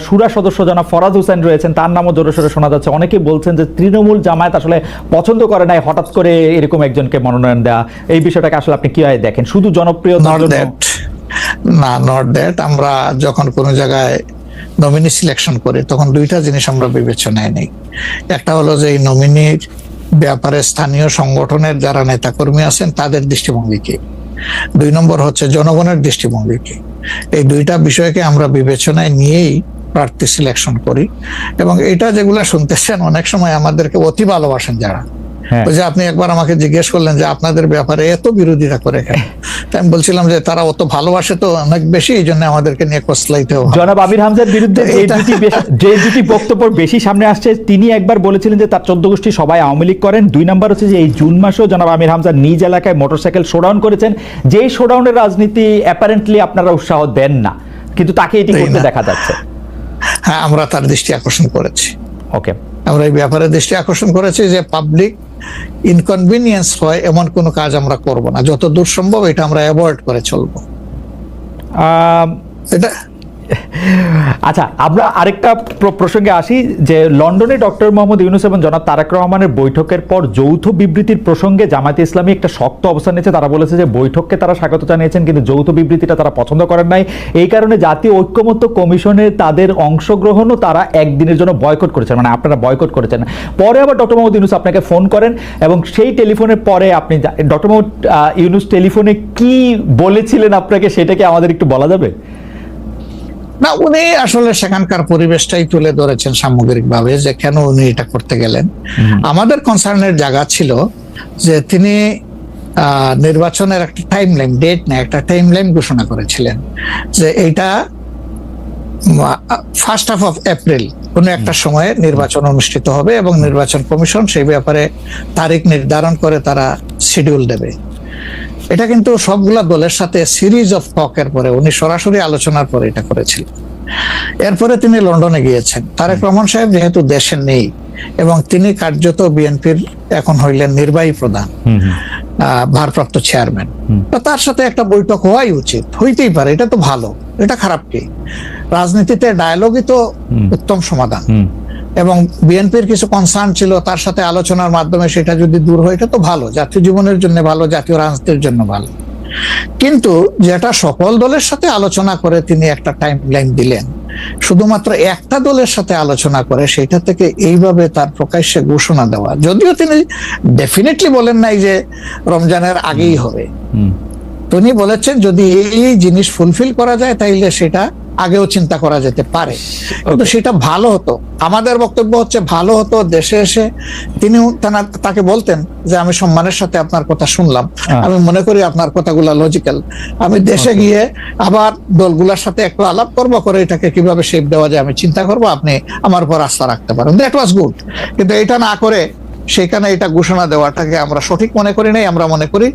শুরা সদস্য জনাব ফরাদ হোসেন রয়েছেন, তার নামও জোরে সোরে শোনা যাচ্ছে। অনেকেই বলছেন যে তৃণমূল জামায়াত আসলে পছন্দ করে নাই হঠাৎ করে এরকম একজনকে মনোনয়ন দেওয়া। এই বিষয়টাকে আসলে আপনি কিভাবে দেখেন? শুধু জনপ্রিয় না, নট দ্যাট। আমরা যখন কোনো জায়গায় নমিনি সিলেকশন করি তখন 2টা জিনিস আমরা বিবেচনায় নেই। একটা হলো যে এই নমিনির ব্যাপারে স্থানীয় সংগঠনের যারা নেতাকর্মী আছেন তাদের দৃষ্টিভঙ্গি কি, 2 নম্বর হচ্ছে জনগণের দৃষ্টিভঙ্গি কি। এই 2টা বিষয়কে আমরা বিবেচনায় নিয়েই প্রার্থী সিলেকশন করি। এবং এটা যেগুলা শুনতেছেন, অনেক সময় আমাদেরকে অতি ভালোবাসেন যারা, ওই যে আপনি একবার আমাকে জিজ্ঞেস করলেন যে আপনাদের ব্যাপারে এত বিরোধিতা করে কেন, আমি বলছিলাম যে তারা অত ভালোবাসে তো অনেক বেশি, এই জন্য আমাদেরকে নিয়ে কসলাইতে হবে। জনাব আমির হামজার বিরুদ্ধে যে দুটি বক্তব্য বেশি সামনে আসছে, তিনি একবার বলেছিলেন যে তার 14 গোষ্ঠী সবাই আওয়ামী লীগ করেন। 2 নম্বর হচ্ছে যে এই জুন মাসেও জনাব আমির হামজা নিজ এলাকায় মোটরসাইকেল শোডাউন করেছেন, যেই শোডাউনের রাজনীতি অ্যাপারেন্টলি আপনারা উৎসাহ দেন না, কিন্তু তাকে এটি করতে দেখা যাচ্ছে। হ্যাঁ, আমরা তার দৃষ্টি আকর্ষণ করেছি। ওকে, আমরা এই ব্যাপারে দৃষ্টি আকর্ষণ করেছি যে পাবলিক ইনকনভিনিয়েন্স হয় এমন কোনো কাজ আমরা করব না, যত দূর সম্ভব এটা আমরা অ্যাভয়েড করে চলবো। এটা আচ্ছা, আমরা আরেকটা প্রসঙ্গে আসি যে লন্ডনে ডক্টর মোহাম্মদ ইউনূস এবং জনাব তারেক রহমানের বৈঠকের পর যৌথ বিবৃতির প্রসঙ্গে জামায়াতে ইসলামী একটা শক্ত অবস্থান নিয়েছে। তারা বলেছে যে বৈঠককে তারা স্বাগত জানিয়েছেন, কিন্তু যৌথ বিবৃতিটা তারা পছন্দ করেন নাই। এই কারণে জাতীয় ঐক্যমত্য কমিশনে তাদের অংশগ্রহণও তারা একদিনের জন্য বয়কট করেছেন, মানে আপনারা বয়কট করেছেন। পরে আবার ডক্টর মোহাম্মদ ইউনূস আপনাকে ফোন করেন এবং সেই টেলিফোনের পরে আপনি ডক্টর মোহাম্মদ ইউনূস টেলিফোনে কি বলেছিলেন আপনাকে, সেটাকে আমাদের একটু বলা যাবে? না, উনি আসলে সেখানকার পরিবেশটাই তুলে ধরেছেন সামগ্রিকভাবে যে কেন উনি এটা করতে গেলেন। আমাদের কনসার্নের জায়গা ছিল যে তিনি নির্বাচনের একটা টাইমলাইন, ডেট না, একটা টাইমলাইন ঘোষণা করেছিলেন যে এইটা 1st হাফ অফ এপ্রিল কোনো একটা সময়ে নির্বাচন অনুষ্ঠিত হবে এবং নির্বাচন কমিশন সেই ব্যাপারে তারিখ নির্ধারণ করে তারা শিডিউল দেবে। এটা কিন্তু সবগুলা দলের সাথে সিরিজ অফ টকের পরে, উনি সরাসরি আলোচনার পরে এটা করেছিলেন। এরপরে তিনি লন্ডনে গিয়েছেন। তারেক রহমান সাহেব যেহেতু দেশে নেই এবং তিনি কার্যত বিএনপির এখন হইলেন নির্বাহী প্রধান, ভারপ্রাপ্ত চেয়ারম্যান, তো তার সাথে একটা বৈঠক হওয়াই উচিত, হইতেই পারে, এটা তো ভালো, এটা খারাপ কি? রাজনীতিতে ডায়ালগই তো উত্তম সমাধান। এবং বিএনপির কিছু কনসার্ন ছিল, তার সাথে আলোচনার মাধ্যমে সেটা যদি দূর হয়, এটা তো ভালো, জাতীয় জীবনের জন্য ভালো, জাতীয় রাজনীতির জন্য ভালো। কিন্তু যেটা সকল দলের সাথে আলোচনা করে তিনি একটা টাইমলাইন দিলেন, শুধুমাত্র একটা দলের সাথে আলোচনা করে সেটা থেকে এইভাবে তার প্রকাশ্যে ঘোষণা দেওয়া, যদিও তিনি ডেফিনেটলি বলেন নাই যে রমজানের আগেই হবে, তিনি বলেছেন যদি এই জিনিস ফুলফিল করা যায় তাইলে সেটা আগেও চিন্তা করা যেতে পারে, কিন্তু সেটা ভালো হতো। আমাদের বক্তব্য হচ্ছে ভালো হতো দেশে এসে তিনি তাকে বলতেন যে আমি সম্মানের সাথে আপনার কথা শুনলাম, আমি মনে করি আপনার কথাগুলা লজিক্যাল, আমি দেশে গিয়ে আবার দলগুলোর সাথে একটু আলাপ করবো, করে এটাকে কিভাবে শেপ দেওয়া যায় আমি চিন্তা করবো, আপনি আমার উপর আস্থা রাখতে পারেন। That was good. কিন্তু এটা না করে সেখানে এটা ঘোষণা দেওয়াটাকে আমরা সঠিক মনে করি নাই। আমরা মনে করি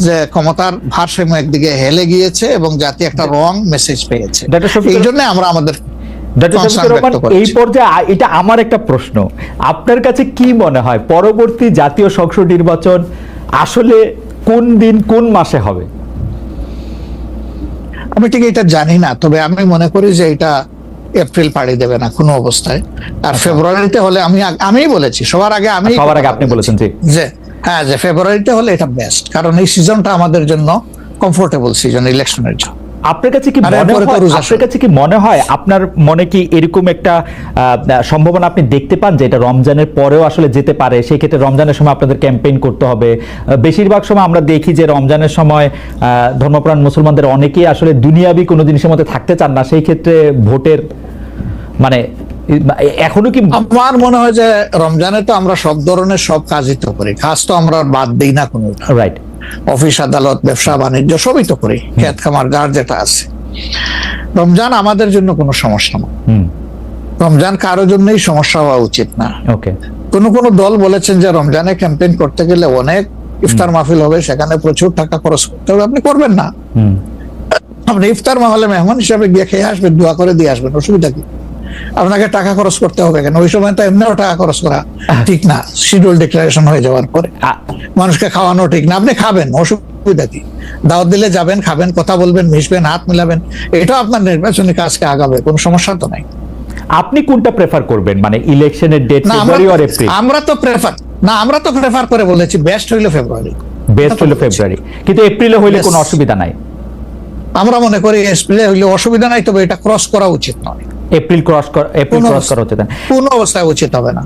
যে ক্ষমতার ভারসাম্য একদিকে হেলে গিয়েছে এবং জাতি একটা রং মেসেজ পেয়েছে। এই জন্য আমরা আমাদের এই পর্যায়ে এটা আমার একটা প্রশ্ন, আপনার কাছে কি মনে হয় পরবর্তী জাতীয় সংসদ নির্বাচন আসলে কোন দিন কোন মাসে হবে? আমি ঠিক এটা জানি না, তবে আমি মনে করি যে এটা এপ্রিল পাড়ি দেবে না কোনো অবস্থায়। আর ফেব্রুয়ারিতে হলে আমি বলেছি সবার আগে, আপনি বলেছেন যে হ্যাঁ, যে ফেব্রুয়ারিতে হলে এটা বেস্ট, কারণ এই সিজনটা আমাদের জন্য কমফোর্টেবল সিজন ইলেকশনের জন্য। আপনার কাছে কি মনে হয় আপনার মনে কি এরকম একটা সম্ভাবনা আপনি দেখতে পান যে এটা রমজানের পরেও আসলে যেতে পারে? সেই ক্ষেত্রে রমজানের সময় আপনাদের ক্যাম্পেইন করতে হবে। বেশিরভাগ সময় আমরা দেখি যে রমজানের সময় ধর্মপ্রাণ মুসলমানদের অনেকেই আসলে দুনিয়াবি কোনো জিনিসের মধ্যে থাকতে চান না, সেই ক্ষেত্রে ভোটের মানে এখনো কি? আমার মনে হয় যে রমজানে তো আমরা সব ধরনের সব কাজই তো করি, কাজ তো আমরা বাদ দিই না কোনো, রাইট? অফিস আদালত ব্যবসা বাণিজ্য সবই তো করি, খেত খামার যার যেটা আছে। রমজান আমাদের জন্য কোনো সমস্যা না, রমজান কারোর জন্যই সমস্যা হওয়া উচিত না। ওকে। কোন দল বলেছেন যে রমজানে ক্যাম্পেইন করতে গেলে অনেক ইফতার মাহফিল হবে, সেখানে প্রচুর টাকা খরচ করতে হবে, আপনি করবেন না। আপনি ইফতার মাহফিলে মেহমান হিসাবে গিয়ে খেয়ে আসবেন, দোয়া করে দিয়ে আসবেন, অসুবিধা কি? আপনাকে টাকা খরচ করতে হবে কেন? ওই সময় তো এমনিও টাকা খরচ করা ঠিক না, শিডিউল ডিক্লারেশন হয়ে যাওয়ার পরে মানুষকে খাওয়ানো ঠিক না। আপনি খাবেন, অসুবিধা কি? দাওয়াত দিলে যাবেন, খাবেন, কথা বলবেন, মিশবেন, হাত মিলাবেন, এটাও আপনার নির্বাচনী কাজকে আগাবে, কোনো সমস্যা তো নাই। আপনি কোনটা প্রেফার করবেন, মানে ইলেকশনের ডেট ফেব্রুয়ারি অর এপ্রিল? আমরা তো প্রেফার করে বলেছি বেস্ট হইলো ফেব্রুয়ারি, কিন্তু এপ্রিলে হইলে কোনো অসুবিধা নাই। আমরা মনে করি এপ্রিলে হইলে অসুবিধা নাই, তবে এটা ক্রস করা উচিত নয়। এপ্রিল ক্রস করা উচিত না, কোনো অবস্থায় উচিত হবে না।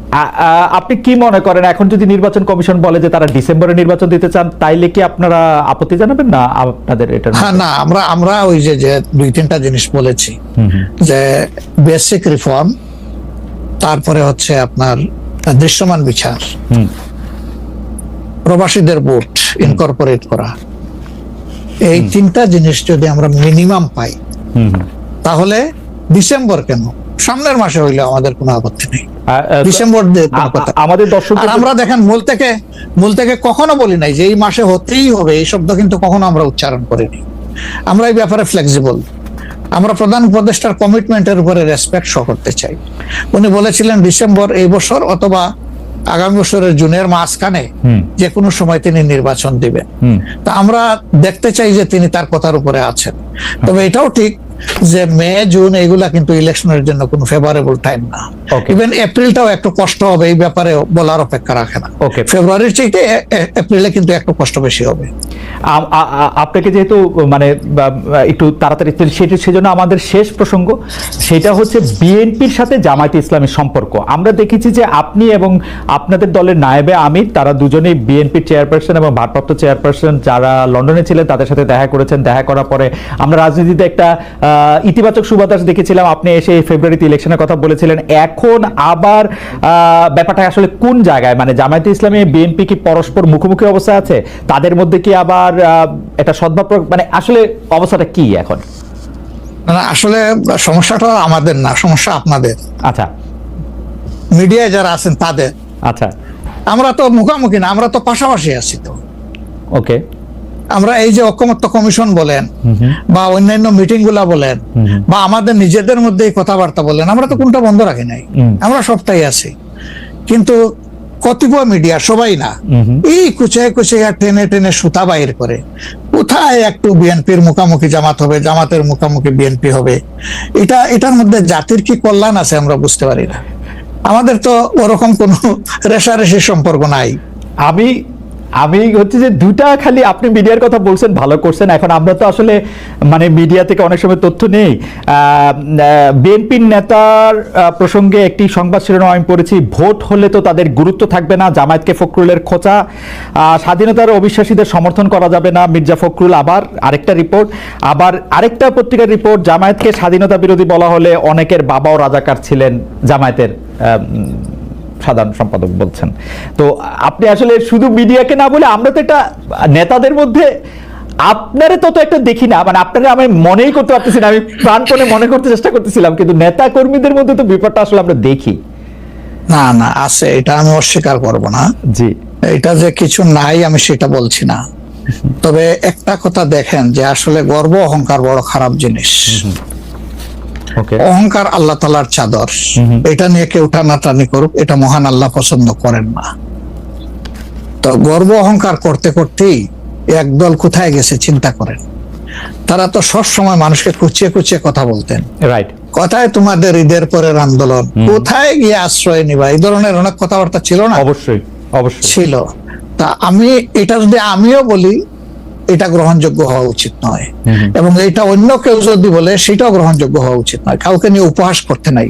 আপনি কি মনে করেন এখন যদি নির্বাচন কমিশন বলে যে তারা ডিসেম্বরে নির্বাচন দিতে চান, তাইলে কি আপনারা আপত্তি জানাবেন না আপনাদের এটা? হ্যাঁ, না, আমরা ওই যে দুই তিনটা জিনিস বলেছি, যে বেসিক রিফর্ম, তারপরে হচ্ছে আপনার দৃশ্যমান বিচার, প্রবাসীদের ভোট ইনকর্পোরেট করা, এই তিনটা জিনিস যদি আমরা মিনিমাম পাই তাহলে ডিসেম্বর কেন, সামনের মাসে হইলে আমাদের কোনো আপত্তি নেই। ডিসেম্বর আমাদের দর্শক, আমরা দেখেন মূল থেকে কখনো বলি নাই যে এই মাসে হতেই হবে, এই শব্দ কিন্তু কখনো আমরা উচ্চারণ করিনি। আমরা এই ব্যাপারে ফ্লেক্সিবল। আমরা প্রধান উপদেষ্টার কমিটমেন্টের উপরে রেসপেক্ট শো করতে চাই। উনি বলেছিলেন ডিসেম্বর এই বছর অথবা আগামী বছরের জুনের মাঝখানে যে কোনো সময় তিনি নির্বাচন দিবেন। তা আমরা দেখতে চাই যে তিনি তার কথার উপরে আছেন। তবে এটাও ঠিক যে মে জুন এগুলা কিন্তু ইলেকশনের জন্য কোনো ফেভারেবল টাইম না। ইভেন এপ্রিলটাও একটু কষ্ট হবে, এই ব্যাপারে বলার অপেক্ষা রাখে না। ফেব্রুয়ারির চাইতে এপ্রিলে কিন্তু একটু কষ্ট বেশি হবে। আপনাকে যেহেতু মানে একটু তাড়াতাড়ি, সেজন্য আমাদের শেষ প্রসঙ্গ সেটা হচ্ছে বিএনপির সাথে জামায়াতে ইসলামের সম্পর্ক। আমরা দেখেছি যে আপনি এবং আপনাদের দলের নায়েবে আমির, তারা দুজনেই বিএনপির চেয়ারপারসন এবং ভারপ্রাপ্ত চেয়ারপারসন যারা লন্ডনে ছিলেন তাদের সাথে দেখা করেছেন। দেখা করার পরে আমরা রাজনীতিতে একটা ইতিবাচক সুবাতাস দেখেছিলাম। আপনি এসে ফেব্রুয়ারিতে ইলেকশনের কথা বলেছিলেন। এখন আবার ব্যাপারটা আসলে কোন জায়গায়, মানে জামায়াতে ইসলামী বিএনপি কি পরস্পর মুখোমুখি অবস্থা আছে? তাদের মধ্যে কি আবার এটা সদ্ভাব, মানে আসলে অবস্থাটা কি এখন? আসলে সমস্যাটা আমাদের না, সমস্যা আপনাদের। আচ্ছা, মিডিয়ায় যারা আছেন তাদের। আচ্ছা, আমরা তো মুখামুখি না, আমরা তো পাশাপাশি আছি। তো ওকে, আমরা এই যে ঐকমত্য কমিশন বলেন বা অন্যান্য মিটিং গুলা বলেন বা আমাদের নিজেদের মধ্যে কথাবার্তা বলেন, আমরা তো কোনটা বন্ধ রাখি নাই, আমরা সবটাই আছি। কিন্তু কতিপয় মিডিয়া, সবাই না, এই কুচে কুচে টেনে টেনে সুতা বাইর করে কোথায় একটু বিএনপির মুখামুখি জামাত হবে, জামাতের মুখামুখি বিএনপি হবে, এটার মধ্যে জাতির কি কল্যাণ আছে আমরা বুঝতে পারি না। আমাদের তো ওরকম কোনো রেশারেশির সম্পর্ক নাই। আমি হচ্ছে যে দুটা, খালি আপনি মিডিয়ার কথা বলছেন, ভালো করছেন। এখন আমরা তো আসলে মানে মিডিয়া থেকে অনেক সময় তথ্য নেই। বিএনপির নেতার প্রসঙ্গে একটি সংবাদ শিরোনাম আমি পড়েছি, ভোট হলে তো তাদের গুরুত্ব থাকবে না, জামায়াতকে ফখরুলের খোঁচা, স্বাধীনতার অবিশ্বাসীদের সমর্থন করা যাবে না, মির্জা ফখরুল। আবার আরেকটা রিপোর্ট, আবার আরেকটা পত্রিকার রিপোর্ট, জামায়াতকে স্বাধীনতা বিরোধী বলা হলে অনেকের বাবাও রাজাকার ছিলেন, জামায়াতের সাধারণ সম্পাদক বলছেন। তো আপনি আসলে শুধু মিডিয়াকে না বলে, আমরা তো একটা নেতাদের মধ্যে আপনারে তত একটা দেখি না, মানে আপনারা আমি মনেই করতে পারতেছি না, আমি প্রাণপণে মনে করতে চেষ্টা করতেছিলাম, কিন্তু নেতা কর্মীদের মধ্যে তো ব্যাপারটা আসলে আমরা দেখি। না না, আছে, এটা আমি অস্বীকার করব না। জি, এটা যে কিছু নাই আমি সেটা বলছি না, তবে একটা কথা দেখেন যে আসলে গর্ব অহংকার বড় খারাপ জিনিস। অহংকার আল্লাহ তাআলার চাদর, এটা নিয়ে কেউ টানাটানি করুক, এটা মহান আল্লাহ পছন্দ করেন না। তো গর্ব অহংকার করতে করতেই একদল কোথায় গেছে চিন্তা করেন। তারা তো সব সময় মানুষকে কুচিয়ে কুচিয়ে কথা বলতেন, রাইট, কোথায় তোমাদের ঈদের পরের আন্দোলন, কোথায় গিয়ে আশ্রয় নিবা, এই ধরনের অনেক কথাবার্তা ছিল না? অবশ্যই অবশ্যই ছিল। তা আমি এটা যদি আমিও বলি, এটা গ্রহণযোগ্য হওয়া উচিত নয়, এবং এটা অন্য কেউ যদি বলে সেটাও গ্রহণযোগ্য হওয়া উচিত নয়। কাউকে নিয়ে উপহাস করতে নাই।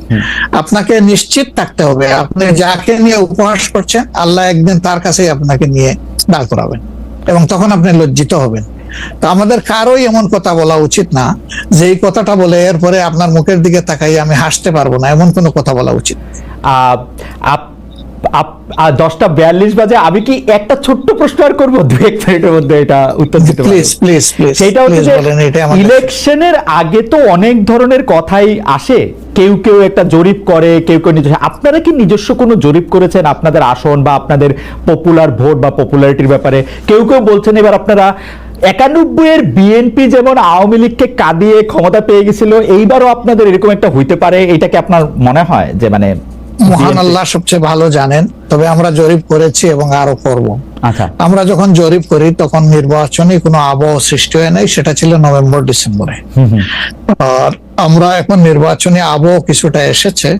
আপনাকে নিশ্চিত থাকতে হবে, আপনি যাকে নিয়ে উপহাস করছেন আল্লাহ একদিন তার কাছেই আপনাকে নিয়ে দাঁড় করাবেন, এবং তখন আপনি লজ্জিত হবেন। তো আমাদের কারোই এমন কথা বলা উচিত না যে এই কথাটা বলে এরপরে আপনার মুখের দিকে তাকাই আমি হাসতে পারবো না, এমন কোনো কথা বলা উচিত। 10:42 বাজে, আমি কি একটা ছোট্ট প্রশ্ন আর করবো 2-1 মিনিটের মধ্যে, এটা উত্তর দিতে পারবেন? Please please please. সেটা হচ্ছে যে ইলেকশনের আগে তো অনেক ধরনের কথাই আসে, কেউ কেউ একটা জরিপ করে, কেউ কেউ নিজস্ব। আপনারা কি নিজস্ব কোনো জরিপ করেছেন আপনাদের আসন বা আপনাদের পপুলার ভোট বা পপুলারিটির ব্যাপারে? কেউ কেউ বলছেন এবার আপনারা 91 বিএনপি যেমন আওয়ামী লীগকে কাঁদিয়ে ক্ষমতা পেয়ে গেছিল, এইবারও আপনাদের এরকম একটা হইতে পারে, এটা কি আপনার মনে হয় যে মানে? মহান আল্লাহ সবচেয়ে ভালো জানেন, তবে আমরা জরিপ করেছি এবং আরো করব। আচ্ছা, আমরা যখন জরিপ করি তখন নির্বাচনী কোনো আবহ সৃষ্টি হয় নাই, সেটা ছিল নভেম্বর ডিসেম্বরে। আর আমরা এখন নির্বাচনী আবহ কিছুটা এসেছে,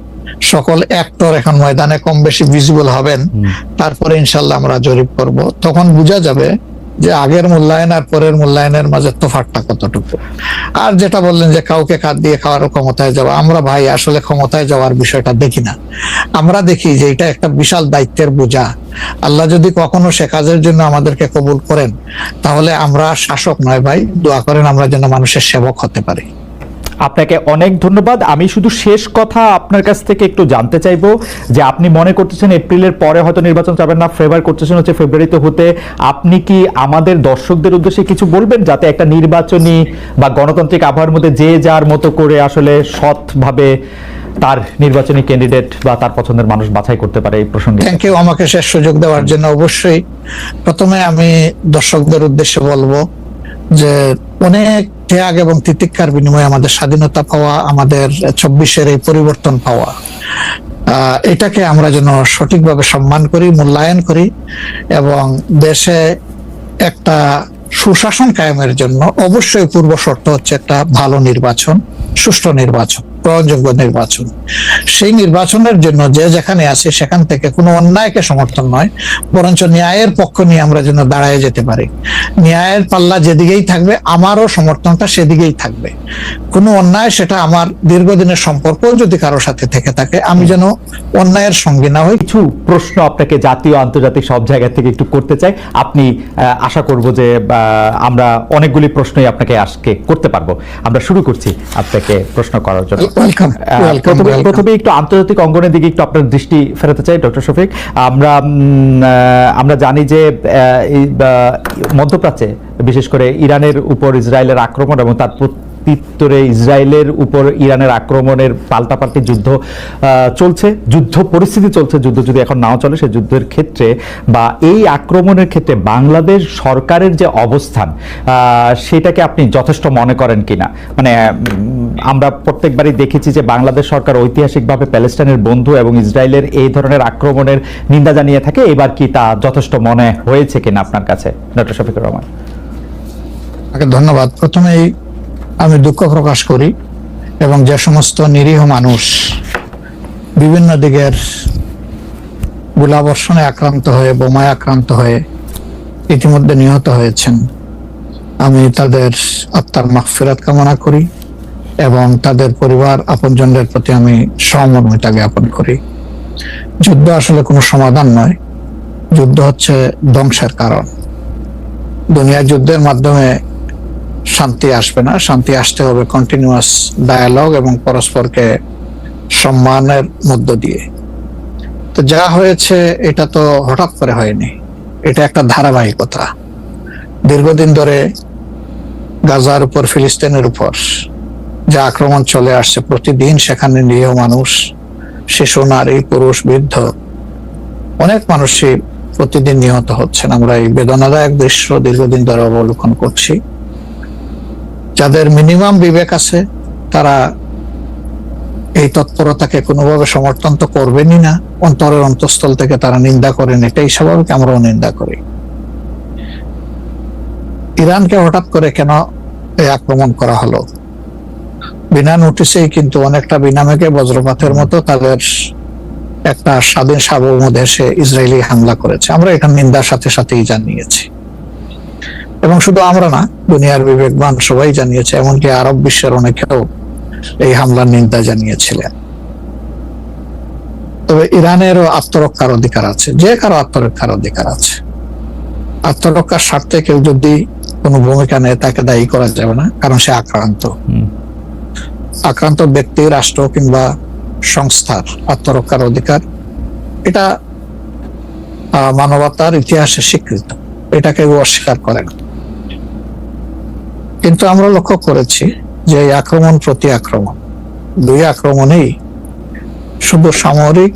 সকল অ্যাক্টর এখন ময়দানে কম বেশি ভিজিবল হবেন, তারপরে ইনশাল্লাহ আমরা জরিপ করব, তখন বোঝা যাবে যে আগের মূল্যায়ন আর পরের মূল্যায়নের মাঝে তফাৎটা কতটুকু। আর যেটা বললেন যে কাউকে কাঁদ দিয়ে খাওয়ার ক্ষমতায় যাওয়া, আমরা ভাই আসলে ক্ষমতায় যাওয়ার বিষয়টা দেখি না, আমরা দেখি যে এটা একটা বিশাল দায়িত্বের বোঝা। আল্লাহ যদি কখনো সে কাজের জন্য আমাদেরকে কবুল করেন, তাহলে আমরা শাসক নয় ভাই, দোয়া করেন আমরা যেন মানুষের সেবক হতে পারি। আপনাকে অনেক ধন্যবাদ। আমি শুধু শেষ কথা আপনার কাছ থেকে একটু জানতে চাইবো যে আপনি মনে করতেছেন এপ্রিলের পরে হয়তো নির্বাচন যাবেন না, ফেভার করতেছেন হচ্ছে ফেব্রুয়ারিতে হতে, আপনি কি আমাদের দর্শকদের উদ্দেশ্যে কিছু বলবেন যাতে একটা নির্বাচনী বা গণতান্ত্রিক আবহাওয়ার মধ্যে যে যার মতো করে আসলে সৎভাবে তার নির্বাচনী ক্যান্ডিডেট বা তার পছন্দের মানুষ বাছাই করতে পারে? এই প্রসঙ্গে থ্যাংক ইউ আমাকে শেষ সুযোগ দেওয়ার জন্য। অবশ্যই প্রথমে আমি দর্শকদের উদ্দেশ্যে বলবো যে অনেক ত্যাগ এবং তিতিক্ষার বিনিময়ে আমাদের স্বাধীনতা পাওয়া, আমাদের 24-এর এই পরিবর্তন পাওয়া, এটাকে আমরা যেন সঠিকভাবে সম্মান করি, মূল্যায়ন করি, এবং দেশে একটা সুশাসন কায়েমের জন্য অবশ্যই পূর্ব শর্ত হচ্ছে একটা ভালো নির্বাচন, সুষ্ঠু নির্বাচন, গ্রহণযোগ্য নির্বাচন। সেই নির্বাচনের জন্য যে যেখানে আছে সেখান থেকে কোনো অন্যায়কে সমর্থন নয়, বরঞ্চ ন্যায়ের পক্ষ নিয়ে আমরা যেন দাঁড়ায় যেতে পারি। ন্যায়ের পাল্লা যেদিকেই থাকবে আমারও সমর্থনটা সেদিকেই থাকবে। কোনো অন্যায়, সেটা আমার দীর্ঘদিনের সম্পর্ক যদি কারোর সাথে থেকে থাকে, আমি যেন অন্যায়ের সঙ্গী না হই। কিছু প্রশ্ন আপনাকে জাতীয় আন্তর্জাতিক সব জায়গা থেকে একটু করতে চাই, আপনি আশা করব যে আমরা অনেকগুলি প্রশ্নই আপনাকে আজকে করতে পারবো। আমরা শুরু করছি আপনাকে প্রশ্ন করার জন্য। প্রথমে একটু আন্তর্জাতিক অঙ্গনের দিকে একটু আপনার দৃষ্টি ফেরাতে চাই ডক্টর শফিক। আমরা জানি যে মধ্যপ্রাচ্যে বিশেষ করে ইরানের উপর ইসরায়েলের আক্রমণ এবং তার প্রত্যুত্তরে ইসরায়েলের উপর ইরানের আক্রমণের পাল্টাপাল্টি যুদ্ধ চলছে, যুদ্ধ পরিস্থিতি চলছে, যুদ্ধ যদি এখন নাও চলে সেই যুদ্ধের ক্ষেত্রে বা এই আক্রমণের ক্ষেত্রে বাংলাদেশ সরকারের যে অবস্থান সেটাকে আপনি যথেষ্ট মনে করেন কিনা? মানে আমরা প্রত্যেকবারই দেখেছি যে বাংলাদেশ সরকার ঐতিহাসিকভাবে প্যালেস্টাইনের বন্ধু এবং ইসরায়েলের এই ধরনের আক্রমণের নিন্দা জানিয়ে থাকে, এবার কি তা যথেষ্ট মনে হয়েছে কিনা আপনার কাছে, ডক্টর শফিকুর রহমান? ধন্যবাদ। প্রথমেই আমি দুঃখ প্রকাশ করি এবং যে সমস্ত নিরীহ মানুষ বিভিন্ন দিকের গোলাবর্ষণে আক্রান্ত হয়ে, বোমায় আক্রান্ত হয়ে ইতিমধ্যে নিহত হয়েছেন, আমি তাদের আত্মার মাগফিরাত কামনা করি এবং তাদের পরিবার আপনজনদের প্রতি আমি সহমর্মিতা জ্ঞাপন করি। যুদ্ধ আসলে কোনো সমাধান নয়, যুদ্ধ হচ্ছে ধ্বংসের কারণ। দুনিয়ার যুদ্ধের মাধ্যমে শান্তি আসবে না, শান্তি আসতে হবে কন্টিনিউয়াস ডায়ালগ এবং পরস্পরকে সম্মানের মধ্য দিয়ে। তো যা হয়েছে এটা তো হঠাৎ করে হয়নি, এটা একটা ধারাবাহিকতা। দীর্ঘদিন ধরে গাজার উপর, ফিলিস্তিনের উপর যে আক্রমণ চলে আসছে, প্রতিদিন সেখানে নিরীহ মানুষ, শিশু, নারী, পুরুষ, বৃদ্ধ, অনেক মানুষই প্রতিদিন নিহত হচ্ছেন। আমরা এই বেদনাদায়ক দৃশ্য দীর্ঘদিন ধরে অবলোকন করছি। যাদের মিনিমাম বিবেক আছে তারা এই তৎপরতাকে কোনোভাবে সমর্থন তো করবেনই না, অন্তরের অন্তঃস্থল থেকে তারা নিন্দা করেন, এটাই স্বাভাবিক, আমরাও নিন্দা করি। ইরানকে হঠাৎ করে কেন এই আক্রমণ করা হলো? বিনা নোটিশেই, কিন্তু অনেকটা বিনামেকে বজ্রপাতের মতো তাদের একটা স্বাধীন সার্বভৌম দেশে ইসরায়েলি হামলা করেছে। আমরা এটা নিন্দার সাথে সাথেই জানিয়েছি এবং শুধু আমরা না, দুনিয়ার বিবেকবান সবাই জানিয়েছে, এমনকি আরব বিশ্বের অনেকেও এই হামলার নিন্দা জানিয়েছিলেন। তবে ইরানেরও আত্মরক্ষার অধিকার আছে, যে কারো আত্মরক্ষার অধিকার আছে। আত্মরক্ষার স্বার্থে কেউ যদি কোনো ভূমিকা নেয় তাকে দায়ী করা যাবে না, কারণ সে আক্রান্ত। আক্রান্ত ব্যক্তি, রাষ্ট্র কিংবা সংস্থার আত্মরক্ষার অধিকার, এটা মানবতার ইতিহাসে স্বীকৃত, এটা কেউ অস্বীকার করে না। কিন্তু আমরা লক্ষ্য করেছি যে এই আক্রমণ প্রতি আক্রমণ, দুই আক্রমণেই শুধু সামরিক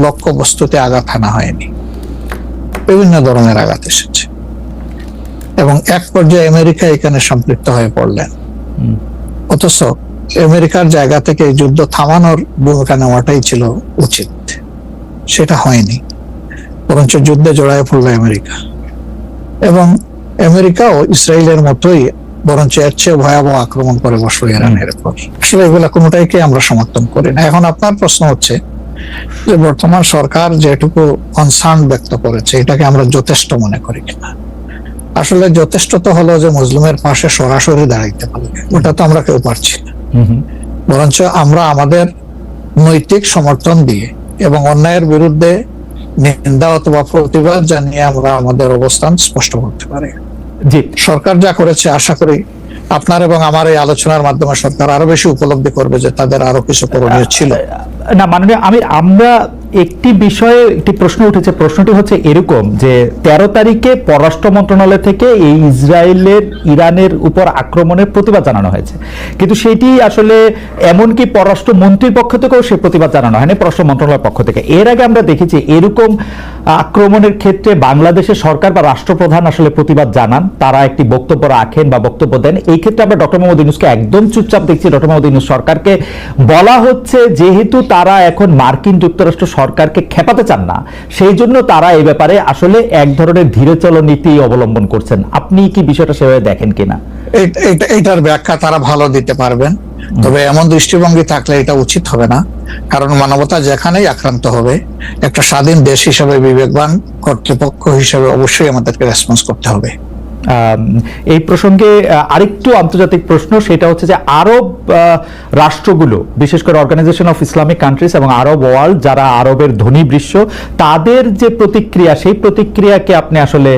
লক্ষ্য বস্তুতে আঘাত হানা হয়নি, বিভিন্ন ধরনের আঘাত এসেছে এবং এক পর্যায়ে আমেরিকা এখানে সম্পৃক্ত হয়ে পড়লেন। অথচ আমেরিকার জায়গা থেকে এই যুদ্ধ থামানোর ভূমিকা নেওয়াটাই ছিল উচিত, সেটা হয়নি, বরঞ্চ যুদ্ধে জড়ায় পড়ল আমেরিকা এবং আমেরিকাও ইসরায়েলের মতোই বরঞ্চ এর চেয়ে ভয়াবহ আক্রমণ করে বসলো ইরানের উপর। আসলে এগুলা কোনোটাইকে আমরা সমর্থন করি না। এখন আপনার প্রশ্ন হচ্ছে যে বর্তমান সরকার যেটুকু কনসার্ন ব্যক্ত করেছে এটাকে আমরা যথেষ্ট মনে করি কিনা। আসলে যথেষ্ট তো হলো যে মুসলিমের পাশে সরাসরি দাঁড়াইতে পারবে, ওটা তো আমরা কেউ পারছি না। বরঞ্চ আমরা আমাদের নৈতিক সমর্থন দিয়ে এবং অন্যায়ের বিরুদ্ধে নিন্দা অথবা প্রতিবাদ জানিয়ে আমরা আমাদের অবস্থান স্পষ্ট করতে পারি। জি, সরকার যা করেছে, আশা করি আপনার এবং আমার এই আলোচনার মাধ্যমে সরকার আরো বেশি উপলব্ধি করবে যে তাদের আরো কিছু করণীয় ছিল। না মাননীয় আমির, আমরা একটি বিষয়ে একটি প্রশ্ন উঠেছে, প্রশ্নটি হচ্ছে এরকম যে 13 তারিখে পররাষ্ট্র মন্ত্রণালয় থেকে এই ইসরায়েলের ইরানের উপর আক্রমণের প্রতিবাদ জানানো হয়েছে, কিন্তু সেটি আসলে এমনকি পররাষ্ট্র মন্ত্রীর পক্ষ থেকেও সে প্রতিবাদ জানানো হয়নি, পররাষ্ট্র মন্ত্রণালয়ের পক্ষ থেকে। এর আগে আমরা দেখেছি এরকম আক্রমণের ক্ষেত্রে বাংলাদেশের সরকার বা রাষ্ট্রপ্রধান আসলে প্রতিবাদ জানান, তারা একটি বক্তব্য রাখেন বা বক্তব্য দেন। এই ক্ষেত্রে আমরা ডক্টর মোহাম্মদ ইউনূসকে একদম চুপচাপ দেখছি। ডক্টর মোহাম্মদ ইউনূস সরকারকে বলা হচ্ছে যেহেতু তারা এখন মার্কিন যুক্তরাষ্ট্র সরকারকে খেপাতে চান না, সেই জন্য তারা এই ব্যাপারে আসলে এক ধরনের ধীরচল নীতি অবলম্বন করছেন। আপনি কি বিষয়টা সেভাবে দেখেন কিনা? এটার ব্যাখ্যা তারা ভালো দিতে পারবেন, তবে এমন দৃষ্টিভঙ্গি থাকলে এটা উচিত হবে না, কারণ মানবতা যেখানেই আক্রান্ত হবে একটা স্বাধীন দেশ হিসেবে, বিবেকবান কর্তৃপক্ষ হিসেবে অবশ্যই আমাদেরকে রেসপন্স করতে হবে। এই প্রসঙ্গে আরেকটু আন্তর্জাতিক প্রশ্ন, সেটা হচ্ছে যে আরব রাষ্ট্রগুলো, বিশেষ করে অর্গানাইজেশন অফ ইসলামিক কান্ট্রিজ এবং আরব ওয়ার্ল্ড, যারা আরবের ধনী বৃষ্য, তাদের যে প্রতিক্রিয়া, সেই প্রতিক্রিয়াকে আপনি আসলে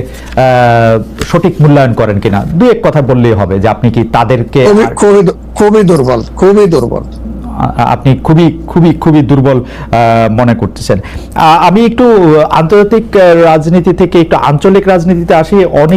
সঠিক মূল্যায়ন করেন কিনা? দুই এক কথা বললেই হবে যে আপনি কি তাদেরকে খুবই দুর্বল, খুবই দুর্বল, আপনি খুবই খুবই খুবই দুর্বল মনে করতেছেন। আমি একটু আন্তর্জাতিক রাজনীতি থেকে একটু আঞ্চলিক রাজনীতিতে আসি। অনেক